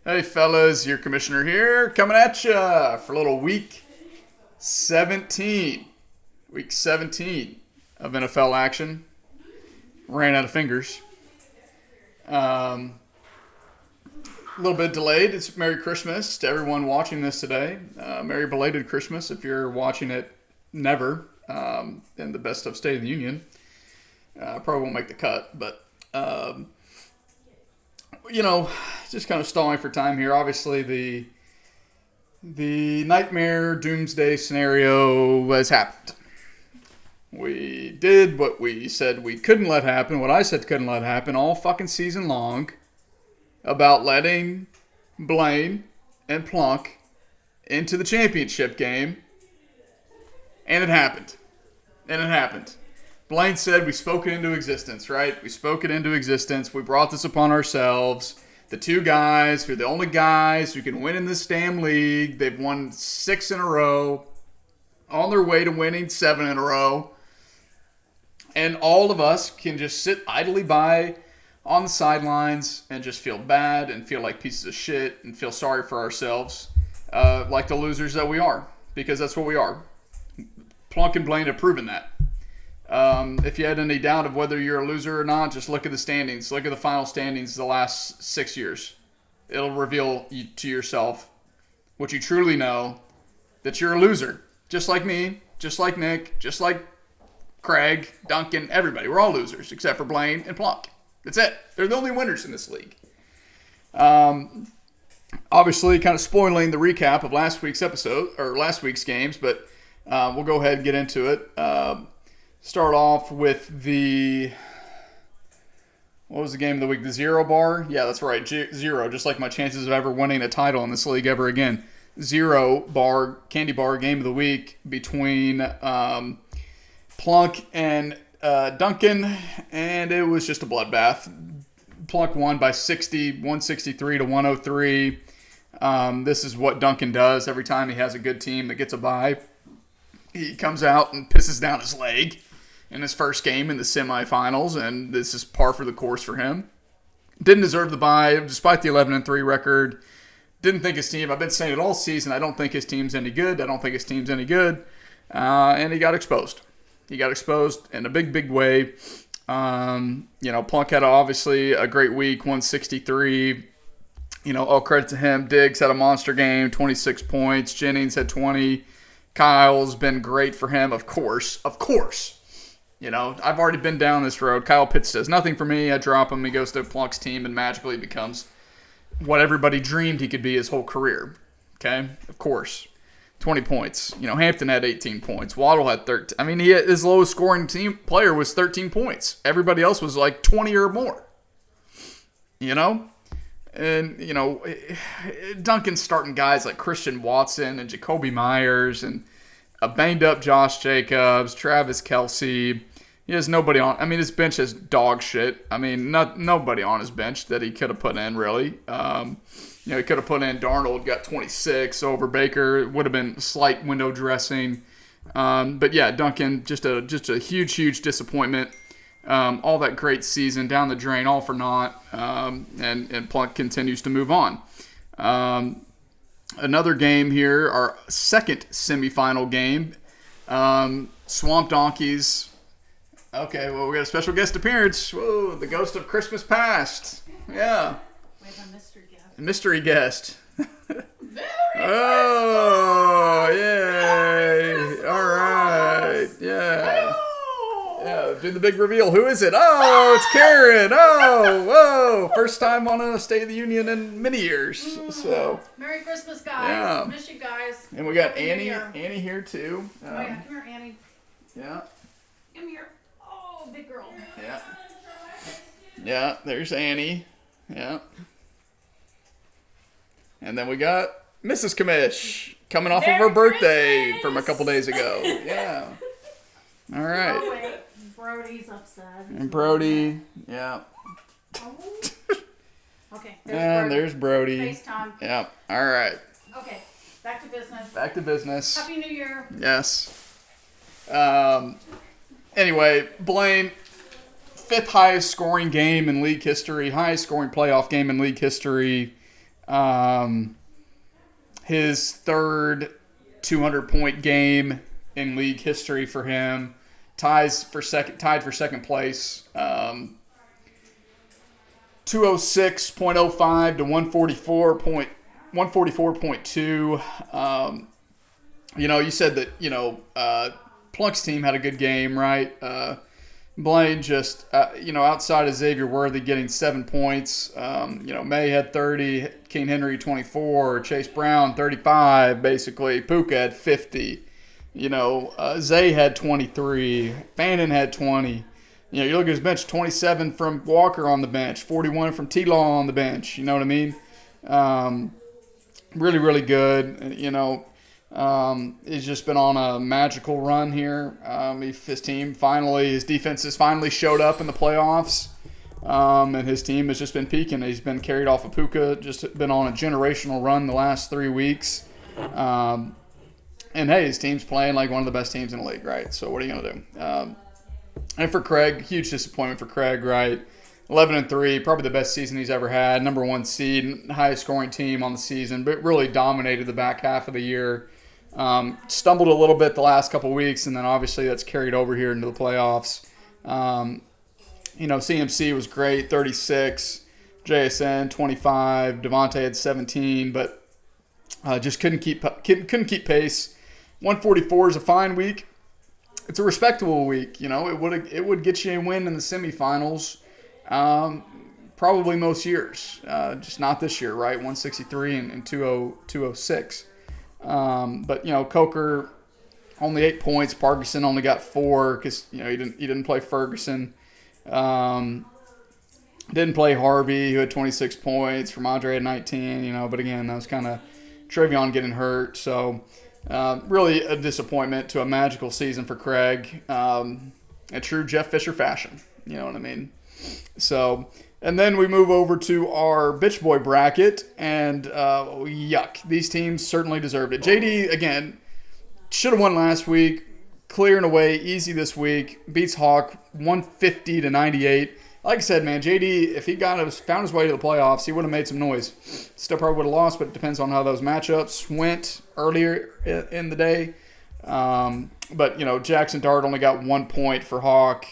Hey fellas, your commissioner here, coming at ya for a little week 17. Week 17 of NFL action. Ran out of fingers. A little bit delayed. It's Merry Christmas to everyone watching this today. Merry belated Christmas if you're watching it never in the best of State of the Union. Probably won't make the cut, but just kind of stalling for time here. Obviously, the nightmare doomsday scenario has happened. We did what we said we couldn't let happen, what I said couldn't let happen all fucking season long, about letting Blaine and Plunk into the championship game, and it happened. Blaine said we spoke it into existence, right? We spoke it into existence. We brought this upon ourselves. The two guys who are the only guys who can win in this damn league. They've won 6 in a row. On their way to winning 7 in a row. And all of us can just sit idly by on the sidelines and just feel bad and feel like pieces of shit and feel sorry for ourselves like the losers that we are. Because that's what we are. Plunk and Blaine have proven that. If you had any doubt of whether you're a loser or not, just look at the standings. Look at the final standings the last 6 years. It'll reveal to yourself what you truly know, that you're a loser. Just like me, just like Nick, just like Craig, Duncan, everybody. We're all losers except for Blaine and Plunk. That's it. They're the only winners in this league. Obviously, kind of spoiling the recap of last week's episode, or last week's games, but we'll go ahead and get into it. Start off with what was the game of the week? The Zero Bar? Yeah, that's right. Zero, just like my chances of ever winning a title in this league ever again. Zero Bar, Candy Bar game of the week between Plunk and Duncan, and it was just a bloodbath. Plunk won by 60, 163 to 103. This is what Duncan does every time he has a good team that gets a bye. He comes out and pisses down his leg in his first game in the semifinals, and this is par for the course for him. Didn't deserve the bye, despite the 11-3 record. Didn't think his team, I've been saying it all season, I don't think his team's any good. And he got exposed. He got exposed in a big, big way. Plunk had obviously a great week, 163. All credit to him. Diggs had a monster game, 26 points. Jennings had 20. Kyle's been great for him, of course. I've already been down this road. Kyle Pitts does nothing for me. I drop him. He goes to Plunk's team and magically becomes what everybody dreamed he could be his whole career. Okay? Of course. 20 points. Hampton had 18 points. Waddle had 13. His lowest scoring team player was 13 points. Everybody else was like 20 or more. And, Duncan's starting guys like Christian Watson and Jacoby Myers and a banged-up Josh Jacobs, Travis Kelce. He has nobody on. His bench is dog shit. Nobody on his bench that he could have put in, really. He could have put in Darnold, got 26 over Baker. It would have been slight window dressing. But, yeah, Duncan, just a huge, huge disappointment. All that great season down the drain, all for naught, and Plunk continues to move on. Another game here, our second semifinal game, Swamp Donkeys. Okay, well, we got a special guest appearance. Whoa, the ghost of Christmas past. Yeah. We have a mystery guest. Mystery guest. Merry Oh, yay. All right. Yeah. Yeah, do the big reveal. Who is it? Oh, it's Karen. Oh, whoa. First time on a State of the Union in many years. So, Merry Christmas, guys. Yeah. Miss you guys. and we got Happy New Annie. Year. Annie here too. Oh, yeah. Come here, Annie. Yeah. Come here. Oh, big girl. Yeah. Yeah. There's Annie. Yeah. And then we got Mrs. Commish coming off of her Merry birthday Christmas! from a couple days ago. Yeah. All Oh, right. wait. Brody's upset. And Brody. Yeah. Oh. Okay. And there's Brody. FaceTime. Yeah. All right. Okay. Back to business. Back to business. Happy New Year. Yes. Anyway, Blaine, fifth highest scoring game in league history, highest scoring playoff game in league history. His third 200-point game in league history for him. Tied for second place. 206.05 to 144.2. You said that, Plunk's team had a good game, right? Blaine just, outside of Xavier Worthy getting 7 points. May had 30, King Henry 24, Chase Brown 35, basically. Puka had 50. Zay had 23. Fannin had 20. You look at his bench, 27 from Walker on the bench, 41 from T-Law on the bench. You know what I mean? Really, really good. He's just been on a magical run here. His defense has finally showed up in the playoffs. And his team has just been peaking. He's been carried off of Puka, just been on a generational run the last 3 weeks. And hey, his team's playing like one of the best teams in the league, right? So what are you going to do? And for Craig, huge disappointment for Craig, right? 11-3, probably the best season he's ever had. Number 1 seed, highest scoring team on the season, but really dominated the back half of the year. Stumbled a little bit the last couple weeks, and then obviously that's carried over here into the playoffs. CMC was great, 36. JSN, 25. Devontae had 17, but just couldn't keep pace. 144 is a fine week. It's a respectable week. It would get you a win in the semifinals. Probably most years, just not this year, right? 163 and 206. But Coker only 8 points. Parkinson only got 4 because he didn't play Ferguson. Didn't play Harvey, who had 26 points. Ramondre had 19. But again, that was kind of Trevion getting hurt. So really a disappointment to a magical season for Craig. A true Jeff Fisher fashion. You know what I mean? So, and then we move over to our Bitch Boy bracket, and yuck. These teams certainly deserved it. JD, again, should have won last week. Clear and away, easy this week. Beats Hawk 150-98. Like I said, man, JD, if he found his way to the playoffs, he would have made some noise. Still probably would have lost, but it depends on how those matchups went earlier in the day. But, Jackson Dart only got 1 point for Hawk.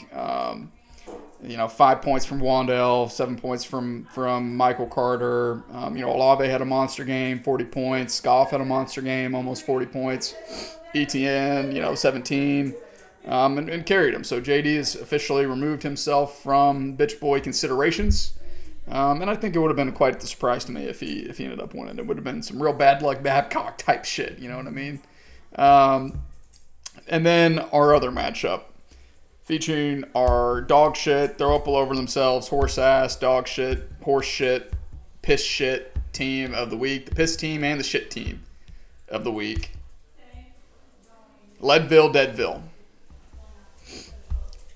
5 points from Wandell, 7 points from Michael Carter. Olave had a monster game, 40 points. Scoff had a monster game, almost 40 points. ETN, 17, and carried him. So JD has officially removed himself from Bitch Boy considerations. And I think it would have been quite the surprise to me if he ended up winning. It would have been some real bad luck Babcock type shit, you know what I mean? And then our other matchup, featuring our dog shit, throw up all over themselves, horse ass, dog shit, horse shit, piss shit team of the week. The piss team and the shit team of the week. Leadville, Deadville.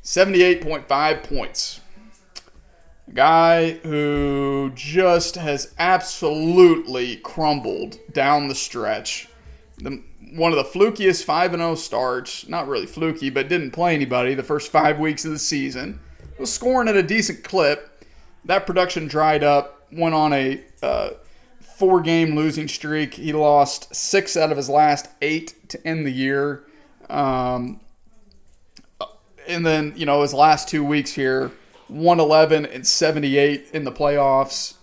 78.5 points. A guy who just has absolutely crumbled down the stretch. One of the flukiest 5-0 starts, not really fluky, but didn't play anybody the first 5 weeks of the season. Was scoring at a decent clip. That production dried up, went on a 4-game losing streak. He lost 6 out of his last 8 to end the year. And then, his last 2 weeks here, 111-78 in the playoffs.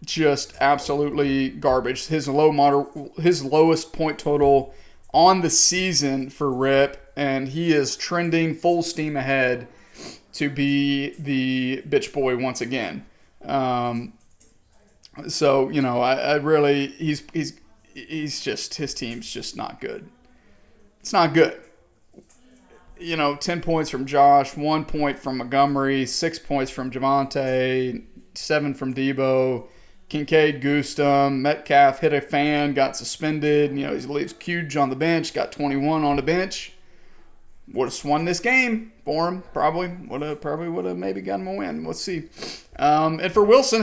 Just absolutely garbage. His lowest point total on the season for Rip, and he is trending full steam ahead to be the bitch boy once again. So I really he's just, his team's just not good. It's not good. 10 points from Josh, 1 point from Montgomery, 6 points from Javante, 7 from Debo, Kincaid goosed him, Metcalf hit a fan, got suspended. He leaves Cuge on the bench, got 21 on the bench. Would have swung this game for him, probably. Would have maybe gotten him a win. Let's see. And for Wilson,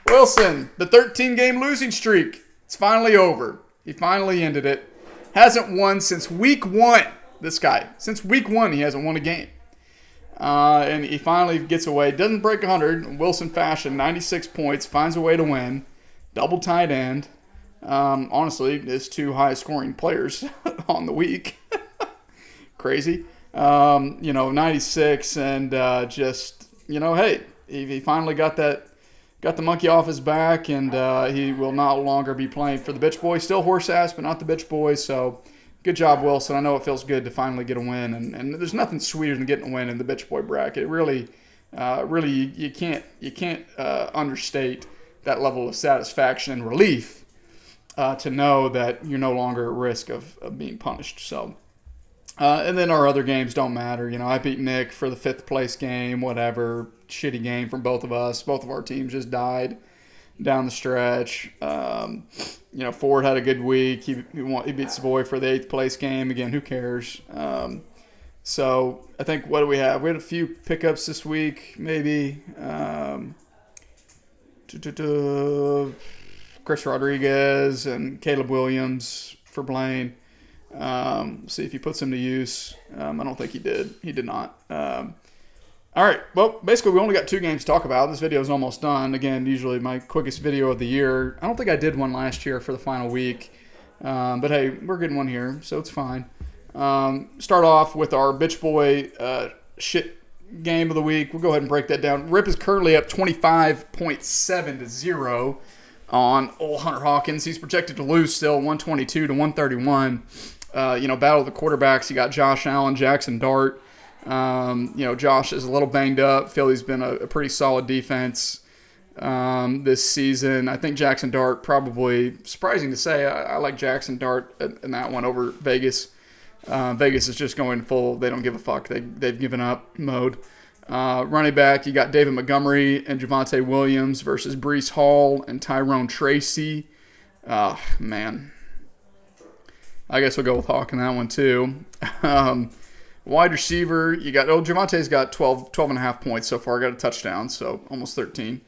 Wilson, the 13-game losing streak. It's finally over. He finally ended it. Hasn't won since week 1. This guy, since week 1, he hasn't won a game. And he finally gets away. Doesn't break 100. Wilson fashion, 96 points. Finds a way to win. Double tight end. Honestly, his two highest scoring players on the week. Crazy. 96 and hey, he finally got the monkey off his back, and he will no longer be playing for the Bitch Boys. Still horse ass, but not the Bitch Boys. So good job, Wilson. I know it feels good to finally get a win, and there's nothing sweeter than getting a win in the Bitch Boy bracket. It really, you can't understate that level of satisfaction and relief to know that you're no longer at risk of being punished. So. And then our other games don't matter. I beat Nick for the 5th place game, whatever. Shitty game from both of us. Both of our teams just died down the stretch. Ford had a good week. He beat Savoy for the 8th place game. Again, who cares? So I think, what do we have? We had a few pickups this week, maybe. Chris Rodriguez and Caleb Williams for Blaine. See if he puts him to use. I don't think he did. He did not. All right. Well, basically, we only got 2 games to talk about. This video is almost done. Again, usually my quickest video of the year. I don't think I did one last year for the final week. But hey, we're getting one here, so it's fine. Start off with our Bitch Boy shit game of the week. We'll go ahead and break that down. Rip is currently up 25.7-0 on old Hunter Hawkins. He's projected to lose still, 122-131. Battle of the quarterbacks. You got Josh Allen, Jackson Dart. Josh is a little banged up. Philly's been a pretty solid defense this season. I think Jackson Dart probably, surprising to say, I like Jackson Dart in that one over Vegas. Vegas is just going full, they don't give a fuck. They've given up mode. Running back, you got David Montgomery and Javonte Williams versus Breece Hall and Tyrone Tracy. Man. I guess we'll go with Hawk in that one too. Wide receiver, you got, Javonte's got 12 and a half points so far. Got a touchdown, so almost 13.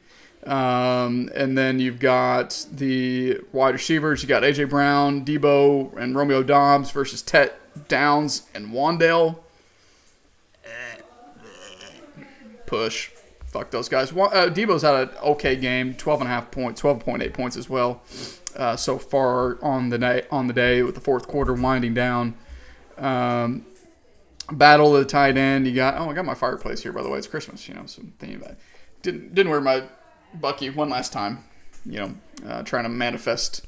And then you've got the wide receivers. You got A.J. Brown, Debo, and Romeo Dobbs versus Tet Downs and Wandale. Push. Fuck those guys. Debo's had an okay game, 12.5 points, 12.8 points as well. So far on the day with the fourth quarter winding down. Battle of the tight end. You got, I got my fireplace here, by the way. It's Christmas, so I'm thinking about it. Didn't wear my Bucky one last time, trying to manifest.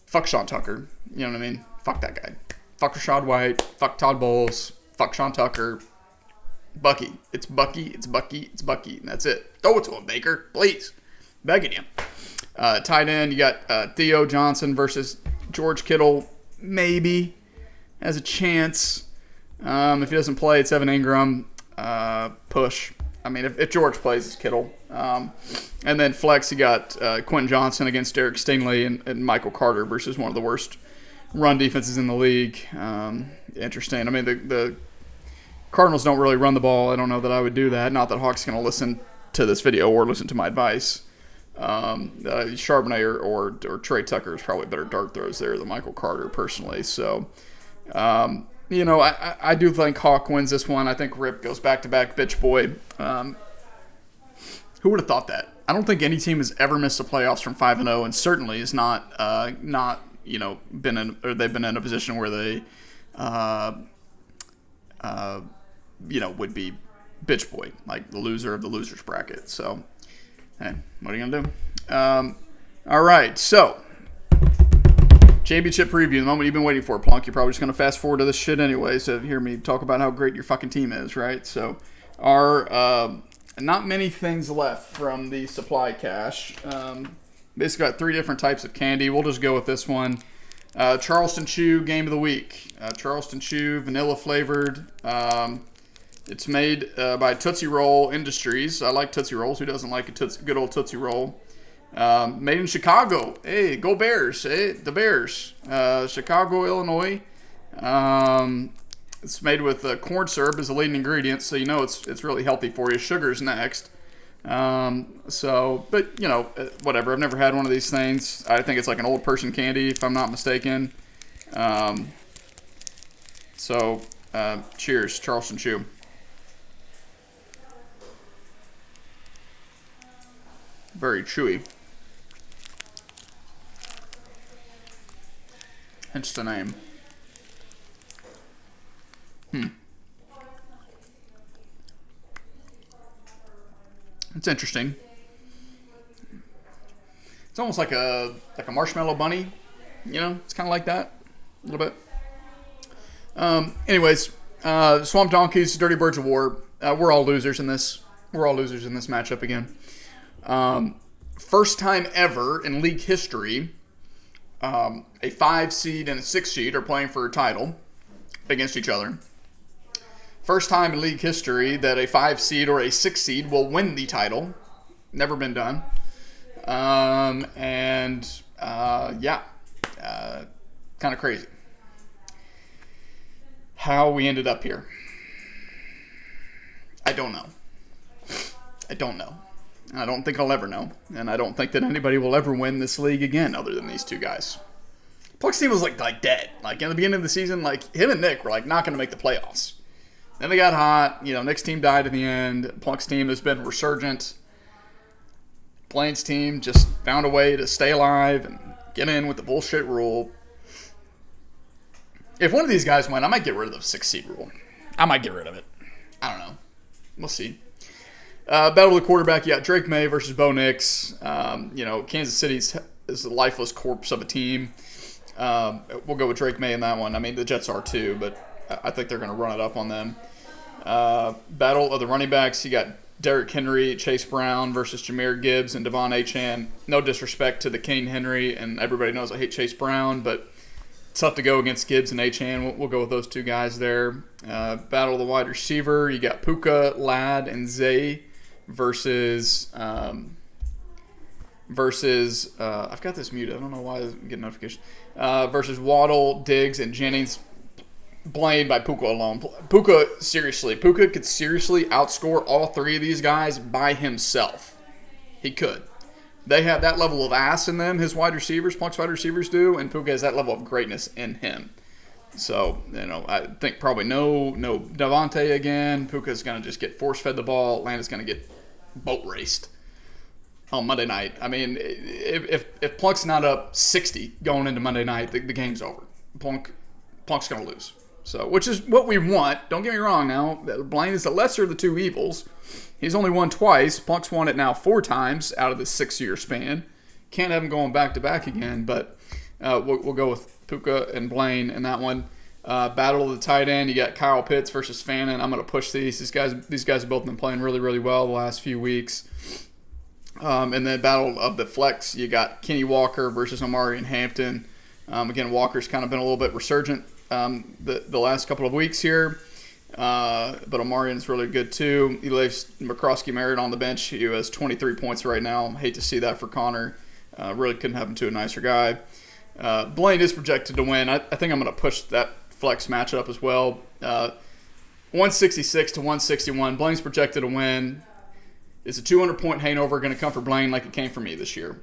Fuck Sean Tucker. You know what I mean? Fuck that guy. Fuck Rashad White. Fuck Todd Bowles. Fuck Sean Tucker. Bucky. It's Bucky. It's Bucky. It's Bucky. And that's it. Throw it to him, Baker. Please. Begging you. Tight end, you got Theo Johnson versus George Kittle. Maybe has a chance. If he doesn't play, it's Evan Ingram. Push. I mean, if George plays, it's Kittle. And then flex, you got Quentin Johnson against Derek Stingley and Michael Carter versus one of the worst run defenses in the league. Interesting. I mean, the Cardinals don't really run the ball. I don't know that I would do that. Not that Hawk's going to listen to this video or listen to my advice. Charbonnet or Trey Tucker is probably better dart throws there than Michael Carter, personally. So, I do think Hawk wins this one. I think Rip goes back-to-back bitch boy. Who would have thought that? I don't think any team has ever missed the playoffs from 5-0, and certainly is not been in, or they've been in a position where they would be bitch boy, like the loser of the losers bracket. So, hey, what are you gonna do? All right, so championship preview, the moment you've been waiting for, Plunk. You're probably just gonna fast forward to this shit anyway, so hear me talk about how great your fucking team is, right? So, our not many things left from the supply cache. Basically got 3 different types of candy. We'll just go with this one. Charleston Chew game of the week. Charleston Chew, vanilla flavored. It's made by Tootsie Roll Industries. I like Tootsie Rolls. Who doesn't like a good old Tootsie Roll? Made in Chicago. Hey, go Bears. Hey, the Bears. Chicago, Illinois. It's made with corn syrup as the leading ingredient, so it's really healthy for you. Sugar's next. But whatever. I've never had one of these things. I think it's like an old person candy, if I'm not mistaken. Cheers, Charleston Chew. Very chewy. Hence the name. It's interesting. It's almost like a marshmallow bunny. You know, it's kind of like that a little bit. Anyways, Swamp Donkeys, Dirty Birds of War. We're all losers in this. We're all losers in this matchup again. First time ever in league history, a 5 seed and a 6 seed are playing for a title against each other. First time in league history that a 5 seed or a 6 seed will win the title. Never been done. Kind of crazy how we ended up here. I don't know. And I don't think I'll ever know. And I don't think that anybody will ever win this league again other than these two guys. Pluck's team was like dead. Like in the beginning of the season, like him and Nick were like not going to make the playoffs. Then they got hot. You know, Nick's team died in the end. Pluck's team has been resurgent. Blaine's team just found a way to stay alive and get in with the bullshit rule. If one of these guys win, I might get rid of the 6 seed rule. I might get rid of it. I don't know. We'll see. Battle of the quarterback, you got Drake May versus Bo Nix. Kansas City is a lifeless corpse of a team. We'll go with Drake May in that one. I mean, the Jets are too, but I think they're going to run it up on them. Battle of the running backs, you got Derrick Henry, Chase Brown versus Jahmyr Gibbs and Devon Achane. No disrespect to the King Henry, and everybody knows I hate Chase Brown, but it's tough to go against Gibbs and Achane. We'll go with those two guys there. Battle of the wide receiver, you got Puka, Ladd, and Zay versus I've got this muted. I don't know why I didn't get a notification. Versus Waddle, Diggs, and Jennings. Blamed by Puka alone. Puka could seriously outscore all three of these guys by himself. He could. They have that level of ass in them, his wide receivers, Punk's wide receivers do, and Puka has that level of greatness in him. So, I think probably no Devontae again. Puka's going to just get force-fed the ball. Atlanta's going to get boat raced on Monday night. I mean, if Plunk's not up 60 going into Monday night, the game's over. Plunk's going to lose. So, which is what we want. Don't get me wrong now. Blaine is the lesser of the two evils. He's only won twice. Plunk's won it now 4 times out of the 6-year span. Can't have him going back-to-back again, but we'll go with Puka and Blaine in that one. Battle of the tight end, you got Kyle Pitts versus Fannin. I'm going to push these. These guys have both been playing really, really well the last few weeks. And then Battle of the flex, you got Kenny Walker versus Omarion Hampton. Again, Walker's kind of been a little bit resurgent the last couple of weeks here. But Omarion's really good too. He leaves McCroskey-Merritt on the bench, who has 23 points right now. Hate to see that for Connor. Really couldn't happen to a nicer guy. Blaine is projected to win. I think I'm going to push that flex matchup as well. 166 to 161. Blaine's projected to win. Is a 200-point hangover going to come for Blaine like it came for me this year?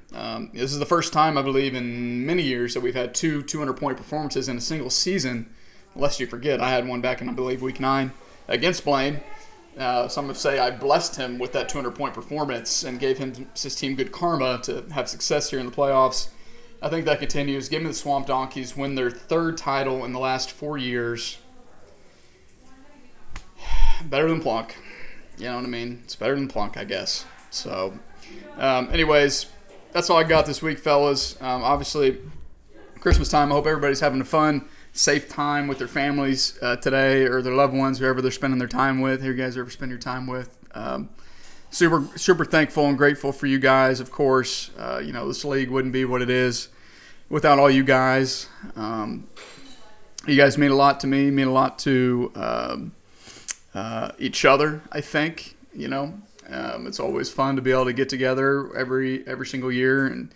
This is the first time, I believe, in many years that we've had 2 200-point performances in a single season. Lest you forget, I had one back in, I believe, week 9 against Blaine. Some would say I blessed him with that 200-point performance and gave his team good karma to have success here in the playoffs. I think that continues. Give me the Swamp Donkeys, win their 3rd title in the last 4 years. Better than Plunk. You know what I mean? It's better than Plunk, I guess. So, anyways, that's all I got this week, fellas. Obviously, Christmas time. I hope everybody's having a fun, safe time with their families today, or their loved ones, whoever they're spending their time with. Who you guys ever spend your time with? Super thankful and grateful for you guys. Of course, this league wouldn't be what it is without all you guys. You guys mean a lot to me. Mean a lot to each other, I think. It's always fun to be able to get together every single year and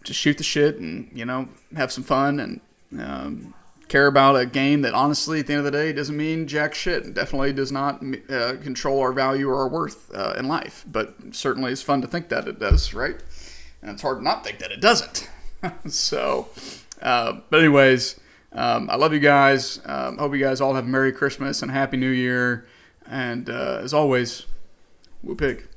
just shoot the shit and have some fun and care about a game that honestly at the end of the day doesn't mean jack shit. It definitely does not control our value or our worth in life, but certainly it's fun to think that it does, right? And it's hard to not think that it doesn't. So but anyways, I love you guys. Hope you guys all have a Merry Christmas and Happy New Year. And as always, Woo Pig.